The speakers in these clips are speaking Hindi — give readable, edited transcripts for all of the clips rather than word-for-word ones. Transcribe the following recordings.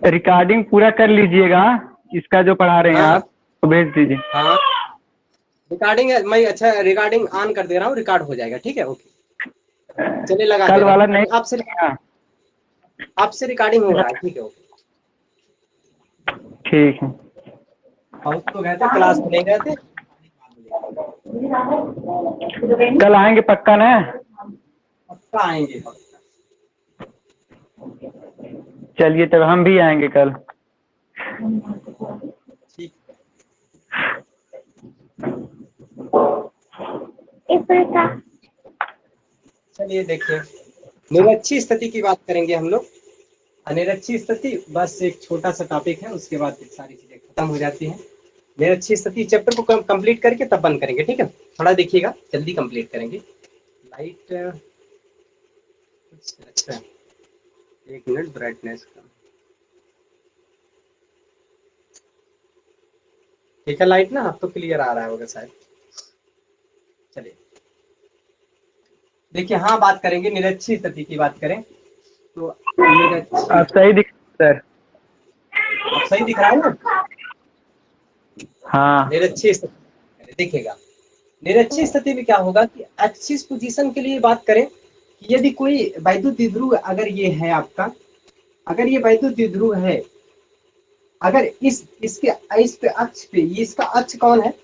रिकॉर्डिंग पूरा कर लीजिएगा, इसका जो पढ़ा रहे हैं हाँ आप तो भेज दीजिए। हाँ, रिकॉर्डिंग है, मैं अच्छा रिकॉर्डिंग ऑन कर दे रहा हूँ, रिकॉर्ड हो जाएगा, ठीक है, ओके, चलिए लगा दे कल रहा वाला हूँ, नहीं। आपसे रिकॉर्डिंग हो रहा है, ठीक है, ओके। ठीक है। पहुंच तो गए थे, क्लास में नहीं गए थे। कल आएंगे पक्का ना? पक्का आएंगे, चलिए तब हम भी आएंगे कल। ठीक। चलिए देखिए, निरक्षी स्थिति की बात करेंगे हम लोग। अनिरक्षी स्थिति बस एक छोटा सा टॉपिक है, उसके बाद सारी चीजें खत्म हो जाती हैं। निरक्षी स्थिति चैप्टर को कंप्लीट करके तब बंद करेंगे, ठीक है, थोड़ा देखिएगा, जल्दी कंप्लीट करेंगे। लाइट अच्छा, 1 मिनट, ब्राइटनेस का, ठीक है, लाइट ना अब तो क्लियर आ रहा होगा शायद। चलिए देखिए, हाँ बात करेंगे निरक्षी स्थिति की बात करें तो निरक्षी, आप सही दिख सर। अब सही दिख रहा है ना? हाँ। निरक्षी स्थिति देखिएगा, निरक्षी स्थिति में क्या होगा कि एक्सिस पोजीशन के लिए बात करें कि यदि कोई वैद्युत द्विध्रुव अगर ये है आपका, अगर ये वैद्युत द्विध्रुव है, अगर इसके इस पे अक्ष पे, ये इसका अक्ष कौन है,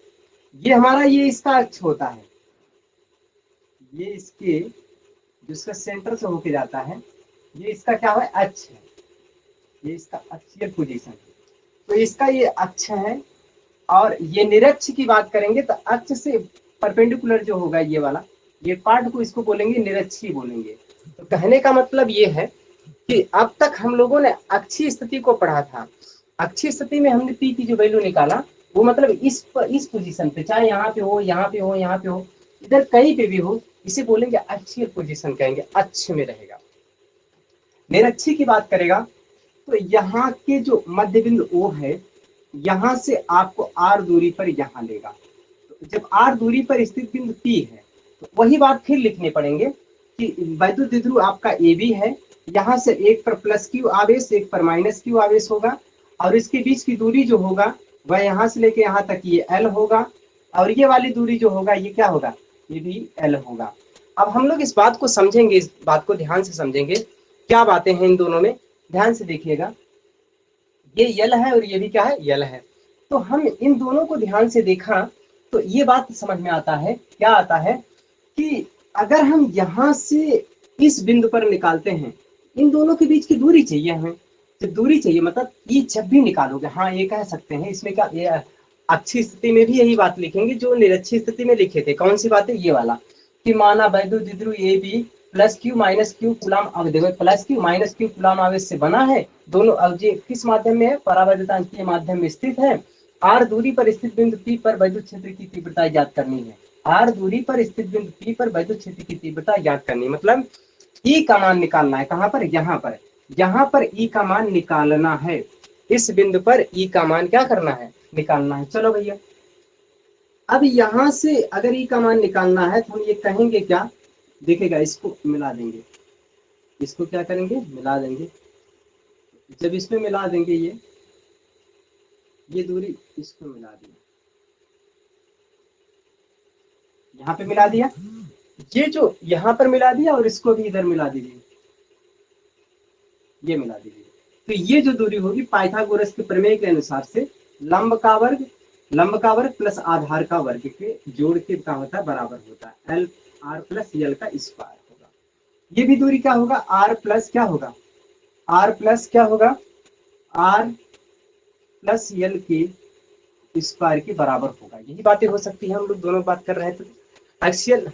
ये हमारा, ये इसका अक्ष होता है, ये इसके जिसका सेंटर से होके जाता है, ये इसका क्या है, अक्ष है, ये इसका अक्षीय पोजीशन है, तो इसका ये अक्ष है। और ये निरक्ष की बात करेंगे तो अक्ष से परपेंडिकुलर जो होगा ये वाला, ये पार्ट को इसको बोलेंगे निरक्षी बोलेंगे। तो कहने का मतलब ये है कि अब तक हम लोगों ने अक्षीय स्थिति को पढ़ा था, अक्षीय स्थिति में हमने पी की जो वैल्यू निकाला वो मतलब इस पोजीशन पे, चाहे यहाँ पे हो, यहाँ पे हो, यहाँ पे हो, इधर कहीं पे भी हो, इसे बोलेंगे अक्षीय पोजीशन, कहेंगे अक्ष में रहेगा। निरक्षी की बात करेगा तो यहाँ के जो मध्य बिंदु O है, यहाँ से आपको R दूरी पर यहाँ लेगा, तो जब R दूरी पर स्थित बिंदु P है तो वही बात फिर लिखने पड़ेंगे कि वैद्युत द्विध्रुव आपका AB है, यहाँ से एक पर प्लस Q आवेश, एक पर माइनस Q आवेश होगा, और इसके बीच की दूरी जो होगा वह यहाँ से लेके यहाँ तक ये L होगा, और ये वाली दूरी जो होगा ये क्या होगा, ये भी L होगा। अब हम लोग इस बात को समझेंगे, इस बात को ध्यान से समझेंगे, क्या बातें हैं इन दोनों में, ध्यान से देखिएगा। ये यल है और ये भी क्या है, यल है। तो हम इन दोनों को ध्यान से देखा तो ये बात समझ में आता है, क्या आता है कि अगर हम यहाँ से इस बिंदु पर निकालते हैं, इन दोनों के बीच की दूरी चाहिए हमें, तो दूरी चाहिए मतलब ये जब भी निकालोगे, हाँ ये कह सकते हैं इसमें क्या, ये अच्छी स्थिति में भी यही बात लिखेंगे जो निरक्षी स्थिति में लिखे थे। कौन सी बात है, ये वाला कि माना वैद्युत द्विध्रुव A B plus Q minus Q coulomb आवेश, देखो plus Q minus Q coulomb आवेश से बना है, दोनों अवयव किस माध्यम में है, परावैद्युतांकीय माध्यम में स्थित है। आर दूरी पर स्थित बिंदु पी पर वैद्युत क्षेत्र की तीव्रता ज्ञात करनी है, आर दूरी पर स्थित बिंदु पी पर वैद्युत क्षेत्र की तीव्रता ज्ञात करनी, मतलब ई का मान निकालना है, कहां पर, यहाँ पर, यहाँ पर ई का मान निकालना है, इस बिंदु पर ई का मान क्या करना है, निकालना है। चलो भैया, अब यहां से अगर ई का मान निकालना है तो हम ये कहेंगे क्या, देखिएगा इसको मिला देंगे, इसको क्या करेंगे, मिला देंगे, जब इसमें मिला देंगे ये दूरी इसको मिला दी, यहाँ पे मिला दिया, ये जो यहाँ पर मिला दिया और इसको भी इधर मिला दीजिए, ये मिला दीजिए, तो ये जो दूरी होगी पाइथागोरस के प्रमेय के अनुसार से लंब का वर्ग प्लस आधार का वर्ग के जोड़ के क्या होता है, बराबर होता है, एल आर प्लस यल का स्क्वायर होगा। ये भी दूरी क्या होगा, आर प्लस क्या होगा, आर प्लस क्या होगा, आर प्लस यल के स्क्वायर के बराबर होगा। यही बातें हो सकती है, हम लोग दोनों बात कर रहे थे एक्सियल,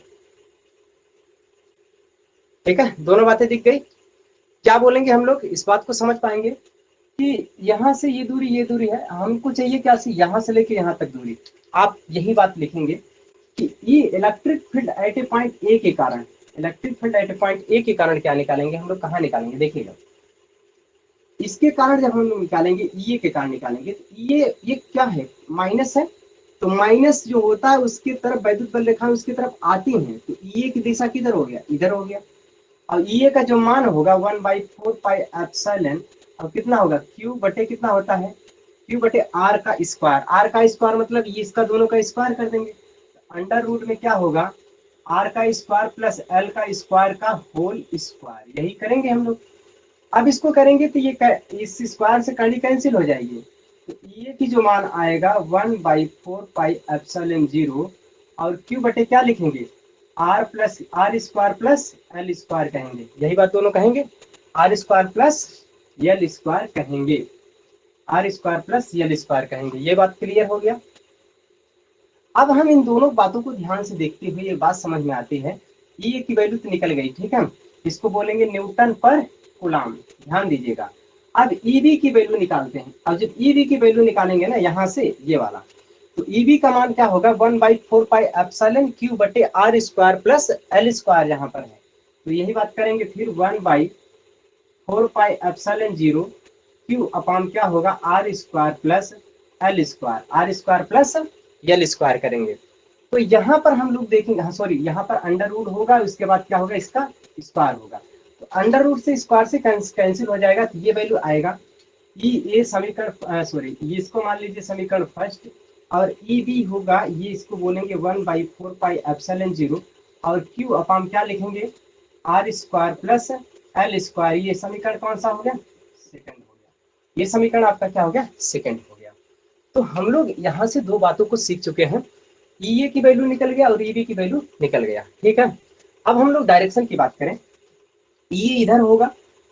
ठीक है, दोनों बातें दिख गई। क्या बोलेंगे हम लोग, इस बात को समझ पाएंगे कि यहाँ से ये दूरी है, हमको चाहिए क्या, यहाँ से लेके यहाँ तक दूरी, आप यही बात लिखेंगे कि ये electric field at A point A के कारण, electric field at A point A के कारण क्या निकालेंगे हम लोग, कहाँ निकालेंगे, देखिएगा इसके कारण जब हम लोग निकालेंगे, ये के कारण निकालेंगे, तो ये क्या है, माइनस है, तो माइनस जो होता है उसकी तरफ वैद्युत बल रेखा उसकी तरफ आती है, तो ये की दिशा किधर हो गया, इधर हो गया, और ये का जो मान होगा 1/4 पाई एप्सिलॉन अब कितना होगा क्यू बटे कितना होता है क्यू बटे आर का स्क्वायर। आर का स्क्वायर मतलब ये इसका दोनों का स्क्वायर कर देंगे। अंडर रूट में क्या होगा आर का स्क्वायर प्लस एल का स्क्वायर का होल स्क्वायर, यही करेंगे हम लोग। अब इसको करेंगे तो ये इस स्क्वायर से कड़ी कैंसिल हो जाएगी, तो ये की जो मान आएगा 1/4 पाई एप्सिलॉन 0 और क्यू बटे क्या लिखेंगे R plus R square plus L square कहेंगे, यही बात दोनों कहेंगे। R square plus L square कहेंगे, R square plus L square कहेंगे। ये बात क्लियर हो गया। अब हम इन दोनों बातों को ध्यान से देखते हुए ये बात समझ में आती है, ई की वैल्यू तो निकल गई, ठीक है, इसको बोलेंगे न्यूटन पर कूलम, ध्यान दीजिएगा। अब ईबी की वैल्यू निकालते हैं। अब जब ईबी की वैल्यू निकालेंगे ना यहाँ से ये वाला, तो ईबी का मान क्या होगा 1/4 पाई एप्सिलॉन बटे R square plus L square यहाँ पर है, तो यही बात करेंगे फिर 1/4 पाई एप्सिलॉन 0 क्यू अपान क्या होगा R square plus L square, R square plus L square करेंगे। तो यहाँ पर हम लोग देखेंगे, हाँ सॉरी, यहाँ पर अंडर रूट होगा, उसके बाद क्या होगा इसका स्क्वायर होगा, तो अंडर रूट से स्क्वायर से कैंसिल हो जाएगा, तो ये वैल्यू आएगा ये समीकरण सॉरी ये इसको मान लीजिए समीकरण फर्स्ट, और ई बी होगा ये इसको बोलेंगे 1/4 पाई एप्सिलॉन 0 और क्यू अपान क्या लिखेंगे R square plus L square. ये समीकरण कौन सा हो गया सेकंड हो गया, ये समीकरण आपका क्या हो गया सेकंड हो गया। तो हम लोग यहाँ से दो बातों को सीख चुके हैं, ई ए की वैल्यू निकल गया और ई बी की वैल्यू निकल गया, ठीक है। अब हम लोग डायरेक्शन की बात करें, ई इधर होगा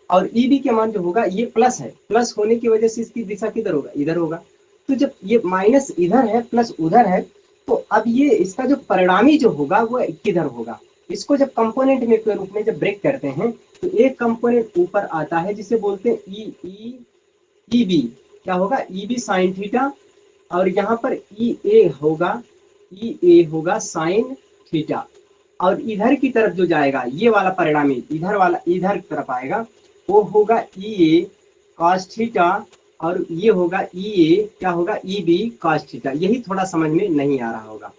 और ई बी के मान जो होगा ये प्लस है, प्लस होने की वजह से इसकी दिशा किधर होगा इधर होगा, तो जब ये माइनस इधर है प्लस उधर है, तो अब ये इसका जो परिणामी जो होगा वो किधर होगा, इसको जब कंपोनेंट में के रूप में जब ब्रेक करते हैं तो एक कंपोनेंट ऊपर आता है जिसे बोलते हैं ई बी, क्या होगा ई बी साइन थीटा, और यहाँ पर ई ए होगा साइन थीटा, और इधर की तरफ जो जाएगा ये वाला परिणामी इधर वाला इधर की तरफ आएगा वो होगा ई ए कॉस थीटा, और ये होगा ई ए क्या होगा ई बी कॉस थीटा। यही थोड़ा समझ में नहीं आ रहा होगा,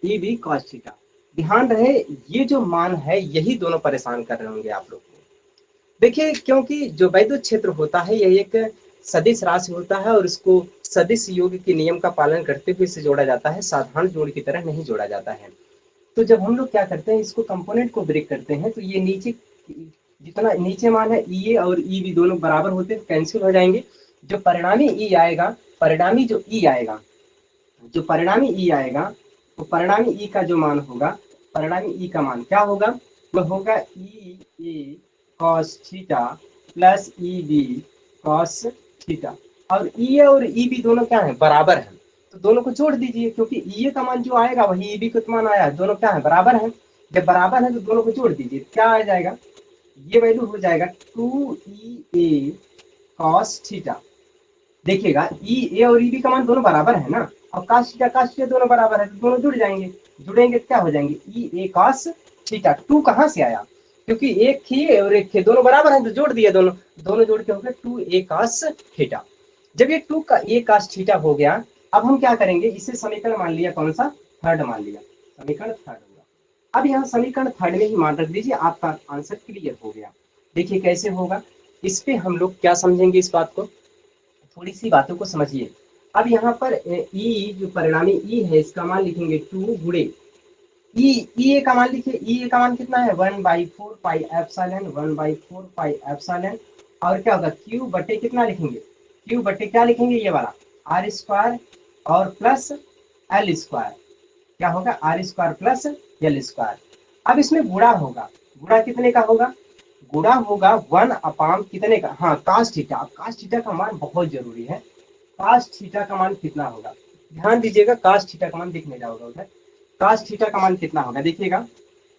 ई बी कॉस थीटा। ध्यान रहे ये जो मान है यही दोनों परेशान कर रहे होंगे आप लोग को। देखिए क्योंकि जो वैद्युत क्षेत्र होता है यह एक सदिश राशि होता है और इसको सदिश योग के नियम का पालन करते हुए इसे जोड़ा जाता है, साधारण जोड़ की तरह नहीं जोड़ा जाता है। तो जब हम लोग क्या करते हैं इसको कंपोनेंट को ब्रेक करते हैं तो ये नीचे जितना नीचे मान है ई ए और ई बी दोनों बराबर होते हैं, कैंसिल हो जाएंगे। जो परिणामी ई आएगा, परिणामी जो ई आएगा, जो परिणामी ई आएगा तो परिणामी ई का जो मान होगा, परिणामी ई का मान क्या होगा वह होगा E A cos theta plus E B cos theta, और ई ए और ई बी दोनों क्या है बराबर है, तो दोनों को जोड़ दीजिए क्योंकि ई ए का मान जो आएगा वही ई बी का मान आया, दोनों क्या है बराबर है। जब बराबर है तो दोनों को जोड़ दीजिए, क्या आ जाएगा ये वैल्यू हो जाएगा 2 कॉस थीटा। देखिएगा ई ए और ई बी का मान दोनों बराबर है ना, और कॉस थीटा दोनों बराबर है तो दोनों जुड़ जाएंगे, जुड़ेंगे क्या हो जाएंगे ई ए कॉस थीटा। 2 कहाँ से आया क्योंकि एक ही और एक थे दोनों बराबर हैं तो जोड़ दिए, दोनों दोनों जोड़ के हो गए 2a cos थीटा। जब ये 2a cos थीटा हो गया, अब हम क्या करेंगे इसे समीकरण मान लिया कौन सा थर्ड मान लिया, समीकरण थर्ड होगा। अब यहाँ समीकरण थर्ड में ही मान रख दीजिए, आपका आंसर क्लियर हो गया। देखिए कैसे होगा, इस पे हम लोग क्या समझेंगे, इस बात को थोड़ी सी बातों को समझिए। अब यहाँ पर ई जो परिणामी ई है इसका मान लिखेंगे 2 गुणे ई ए का मान लिखिए, ई ए का मान कितना है 1/4 पाई एप्सिलॉन 1/4 पाई एप्सिलॉन, और क्या होगा क्यू बटे कितना लिखेंगे, क्यू बटे क्या लिखेंगे ये वाला आर स्क्वायर और प्लस एल स्क्वायर, क्या होगा R square plus L square. अब इसमें गुणा होगा, गुणा कितने का होगा, गुणा होगा 1 अपान कितने का, हाँ कास थीटा। अब कास थीटा का मान बहुत जरूरी है, कास थीटा का मान कितना होगा ध्यान दीजिएगा, कास थीटा का मान दिखने जाओगा उधर, कास थीटा का मान कितना होगा देखिएगा।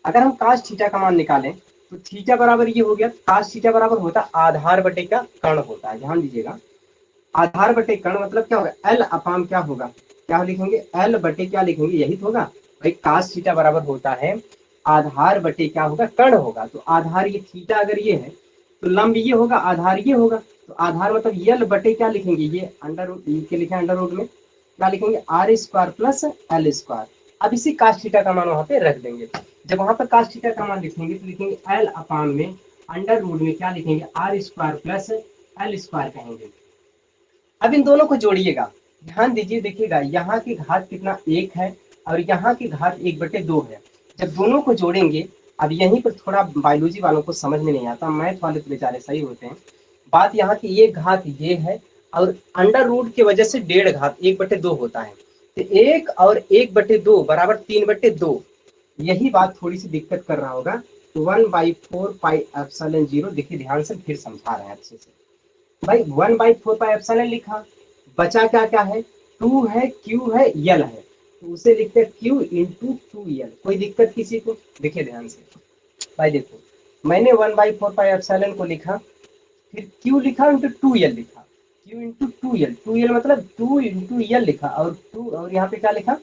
अगर हम कास थीटा का मान निकालें तो थीटा बराबर ये हो गया, कास थीटा बराबर होता आधार बटे का कर्ण होता है, ध्यान दीजिएगा आधार बटे कर्ण मतलब क्या होगा एल अपान क्या होगा, क्या लिखेंगे एल बटे क्या लिखेंगे यही तो होगा भाई, कास थीटा बराबर होता है आधार बटे क्या होगा कर्ण होगा, तो आधार ये थीटा अगर ये है तो लंब ये होगा आधार ये होगा, तो आधार मतलब यल बटे क्या लिखेंगे ये अंडर रूट के लिखे अंडर रूट में क्या लिखेंगे R square plus L square. अब इसी कास थीटा का मान वहां पे रख देंगे, जब वहां पर कास थीटा का मान लिखेंगे तो लिखेंगे एल अपान में अंडर रूट में क्या लिखेंगे R square plus L square कहेंगे। अब इन दोनों को जोड़िएगा, ध्यान दीजिए, देखिएगा यहाँ की घात कितना 1 है और यहाँ की घात 1/2 है। जब दोनों को जोड़ेंगे, अब यहीं पर थोड़ा बायोलॉजी वालों को समझ में नहीं आता, मैथ वाले तो बेचारे सही होते हैं। बात यहाँ की एक घात ये है और अंडर रूट की वजह से 1.5 घात 1/2 होता है, तो 1 और 1/2 बराबर 3/2। यही बात थोड़ी सी दिक्कत कर रहा होगा। तो 1/4 पाई एप्सिलॉन 0, देखिए ध्यान से फिर समझा रहे हैं अच्छे से। भाई 1/4 पाई एप्सिलॉन लिखा, बचा क्या क्या है, 2 है, Q है, L है, तो उसे लिखते हैं Q इंटू 2L। कोई दिक्कत किसी को? देखिए ध्यान से भाई, देखो मैंने 1/4 पाई एप्सिलॉन को लिखा, फिर Q लिखा इंटू 2L लिखा, Q इंटू 2L, 2L मतलब 2 इंटू L लिखा, और 2 और यहाँ पे क्या लिखा,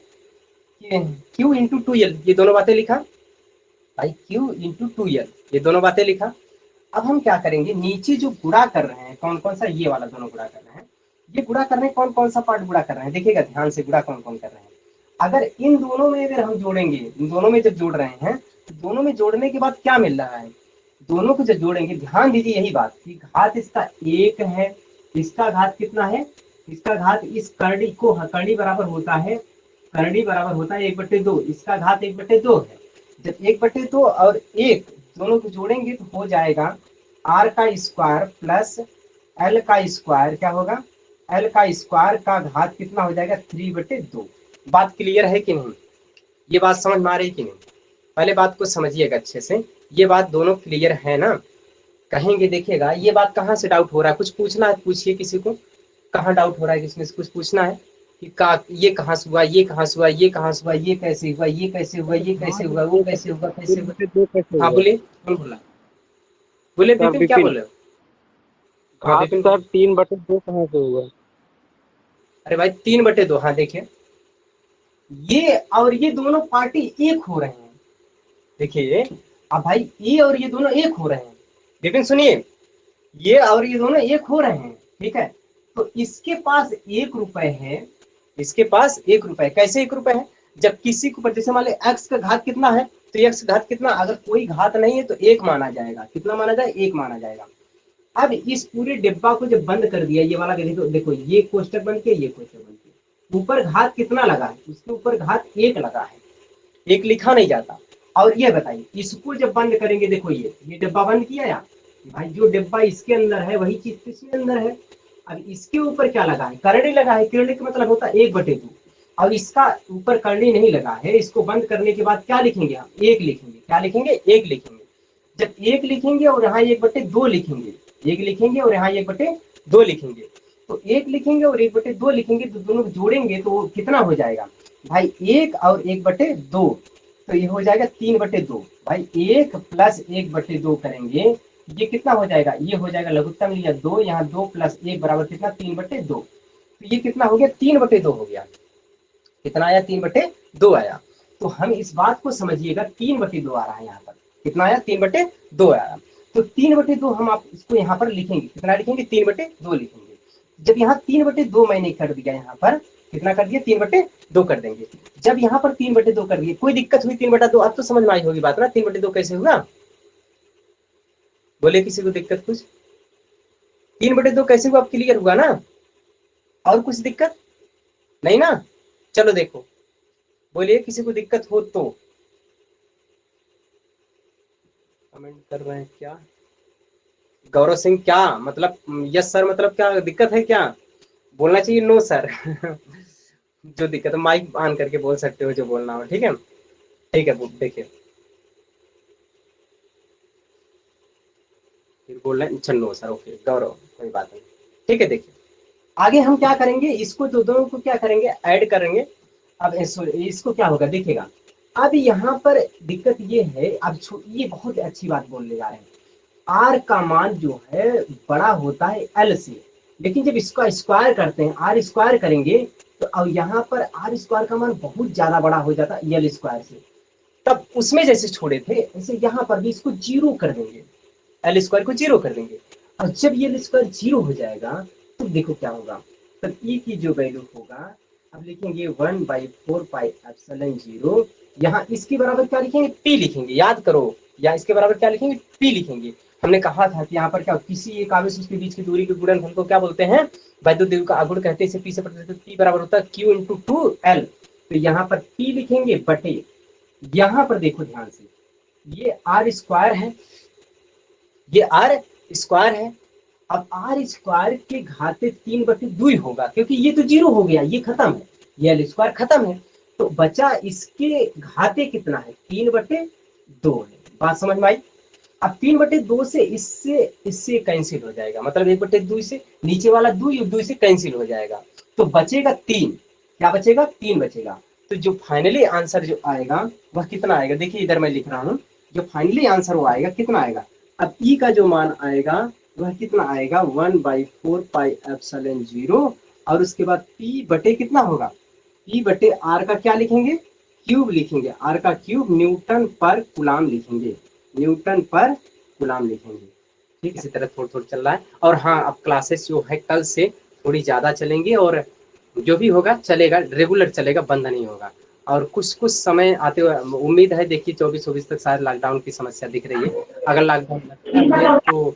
Q इंटू 2L, ये दोनों बातें लिखा भाई, Q इंटू 2L, ये दोनों बातें लिखा। अब हम क्या करेंगे, नीचे जो गुणा कर रहे हैं कौन कौन सा, ये वाला दोनों गुणा कर रहे हैं, ये गुणा कर रहे हैं, कौन कौन सा पार्ट गुणा कर रहे हैं, देखिएगा ध्यान से गुणा कौन कौन कर रहे हैं। अगर इन दोनों में अगर हम जोड़ेंगे, इन दोनों में जब जोड़ रहे हैं, तो दोनों में जोड़ने के बाद क्या मिल रहा है, दोनों को जब जोड़ेंगे, ध्यान दीजिए यही बात कि घात इसका 1 है, इसका घात कितना है, इसका घात इस करड़ी को, करड़ी बराबर होता है, करड़ी बराबर होता है 1/2, इसका घात 1/2 है। जब 1/2 और 1 दोनों को जोड़ेंगे तो हो जाएगा आर का स्क्वायर प्लस एल का स्क्वायर, क्या होगा, एल का स्क्वायर का घात कितना हो जाएगा 3/2। बात क्लियर है कि नहीं, ये बात समझ में आ रही कि नहीं? पहले बात को समझिएगा अच्छे से, ये बात दोनों क्लियर है ना? कहेंगे देखिएगा, ये बात कहाँ से डाउट हो रहा है, कुछ पूछना है पूछिए किसी को, कहाँ डाउट हो रहा है, किसमें से कुछ पूछना है कि का ये कहाँ से हुआ, ये कहाँ से हुआ, ये कहाँ से हुआ, ये कैसे हुआ, ये कैसे हुआ, ये कैसे हुआ, वो कैसे हुआ, कैसे हुआ। 3/2 कैसे हाँ हुआ? बोलिए, कौन बोला, बोले सर विपिन, क्या विपिन, बोले? हाँ घात विपिन सर बोले। 3/2 कहाँ से हुआ? अरे भाई 3/2, हाँ देखिए, ये और ये दोनों पार्टी एक हो रहे हैं, देखिए अब भाई ये और ये दोनों एक हो रहे हैं, विपिन सुनिए, ये और ये दोनों एक हो रहे हैं, ठीक है। तो इसके पास 1 रुपए है, इसके पास 1 रुपए, कैसे 1 रुपए है, जब किसी को, जैसे मान लो एक्स का घात कितना है, तो एक्स का घात कितना, अगर कोई घात नहीं है तो 1 माना जाएगा, कितना माना जाए, 1 माना जाएगा। अब इस पूरे डिब्बा को जब बंद कर दिया, ये वाला देखो, देखो ये कोष्टक बन के, ये कोष्टक बन के, ऊपर घात कितना लगा है, उसके ऊपर घात 1 लगा है, 1 लिखा नहीं जाता। और ये बताइए इसको जब बंद करेंगे, देखो ये डिब्बा बंद किया या भाई, जो डिब्बा इसके अंदर है वही चीज तो इसके अंदर है। अब इसके ऊपर क्या लगा है, करड़ी लगा है, करड़ी का मतलब होता है 1/2, और इसका ऊपर करड़ी नहीं लगा है। इसको बंद करने के बाद क्या लिखेंगे, हम 1 लिखेंगे, क्या लिखेंगे, 1 लिखेंगे। जब 1 लिखेंगे और यहाँ 1/2 लिखेंगे, 1 लिखेंगे और यहाँ 1/2 लिखेंगे, तो 1 लिखेंगे और 1/2 लिखेंगे, तो दोनों को जोड़ेंगे तो कितना हो जाएगा भाई, 1 और 1/2, तो ये हो जाएगा 3/2। भाई 1 प्लस 1/2 करेंगे, ये कितना हो जाएगा, ये हो जाएगा लघुत्तम लिया 2, यहाँ 2 प्लस 1 बराबर कितना, 3/2, तो ये कितना हो गया, 3/2 हो गया। कितना आया, 3/2 आया। तो हम इस बात को समझिएगा, 3/2 आ रहा है यहाँ पर, कितना आया, 3/2 आया। तो 3/2 हम आप इसको यहाँ पर लिखेंगे, कितना लिखेंगे, 3/2 लिखेंगे। जब यहाँ 3/2 मैंने कर दिया, यहाँ पर कितना कर दिया, 3/2 कर देंगे। जब यहाँ पर 3/2 कर दिए, कोई दिक्कत हुई 3/2, अब तो समझ में आई होगी बात ना, 3/2 कैसे हुआ, बोले किसी को दिक्कत कुछ, 3/2 कैसे हुआ, अब क्लियर हुआ ना, और कुछ दिक्कत नहीं ना? चलो देखो, बोलिए किसी को दिक्कत हो तो, कमेंट कर रहे हैं क्या, गौरव सिंह, क्या मतलब, यस सर मतलब क्या दिक्कत है क्या, बोलना चाहिए नो सर जो दिक्कत है माइक ऑन करके बोल सकते हो जो बोलना हो, ठीक है, ठीक है। देखिए फिर बोल रहे हैं, अच्छा नो सर, ओके गौरव, कोई बात नहीं, ठीक है। देखिए आगे हम क्या करेंगे, इसको दोनों को क्या करेंगे, ऐड करेंगे। अब इसको क्या होगा देखिएगा, अब यहाँ पर दिक्कत ये है, अब ये बहुत अच्छी बात बोलने जा रहे हैं, आर का मान जो है बड़ा होता है एल से, लेकिन जब इसका स्क्वायर करते हैं, आर स्क्वायर करेंगे, तो अब यहाँ पर आर स्क्वायर का मान बहुत ज्यादा बड़ा हो जाता है एल स्क्वायर से। तब उसमें जैसे छोड़े थे, ऐसे यहाँ पर भी इसको 0 कर देंगे, एल स्क्वायर को 0 कर देंगे। और जब ये एल स्क्वायर 0 हो जाएगा, तो देखो क्या होगा, तब ई की जो वैल्यू होगा, अब लिखेंगे 1/4 पाई एप्सिलॉन 0, यहाँ इसके बराबर क्या लिखेंगे, पी लिखेंगे, याद करो, या इसके बराबर क्या लिखेंगे, पी लिखेंगे। हमने कहा था कि यहाँ पर क्या किसी एक आवेश उसके बीच की दूरी के गुणनफल को क्या बोलते हैं, वैद्युत द्विध्रुव का आघूर्ण कहते हैं। इसे पी से प्रतिस्थापित पी बराबर होता है क्यू इंटू टू एल। तो यहाँ पर पी लिखेंगे बटे, यहाँ पर देखो ध्यान से, ये आर स्क्वायर है, ये आर स्क्वायर है। अब आर स्क्वायर के घाते 3/2 होगा, क्योंकि ये तो 0 हो गया, ये खत्म है, ये एल स्क्वायर खत्म है, तो बचा इसके घाते कितना है, 3/2 है। बात समझ में आई। अब 3/2 से इससे कैंसिल हो जाएगा, मतलब 1/2 से नीचे वाला 2 से कैंसिल हो जाएगा, तो बचेगा 3। क्या बचेगा, 3 बचेगा। तो जो फाइनली आंसर जो आएगा वह कितना आएगा, देखिए इधर मैं लिख रहा हूँ, जो फाइनली आंसर वो आएगा कितना आएगा। अब ई का जो मान आएगा वह कितना आएगा, 1/4 पाई एप्सिलॉन 0, और उसके बाद पी बटे कितना होगा, पी बटे आर का क्या लिखेंगे, क्यूब लिखेंगे, आर का क्यूब न्यूटन पर कूलाम लिखेंगे, न्यूटन पर कूलाम लिखेंगे। ठीक, इसी तरह थोड़ा थोड़ा चल रहा है। और हाँ, अब क्लासेस जो है कल से थोड़ी ज़्यादा चलेंगी, और जो भी होगा चलेगा, रेगुलर चलेगा, बंद नहीं होगा। और कुछ कुछ समय आते हुए उम्मीद है, देखिए 24-24 तक शायद लॉकडाउन की समस्या दिख रही है। अगर लॉकडाउन लगता है तो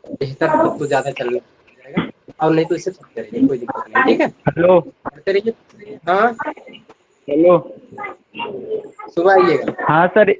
बेहतर, तब तो ज़्यादा चलना जाएगा, और नहीं तो इसे छूट करेंगे, कोई दिक्कत नहीं। ठीक है, हेलो पढ़ते रहिए। हाँ, हेलो। सुबह आइएगा। हाँ सर,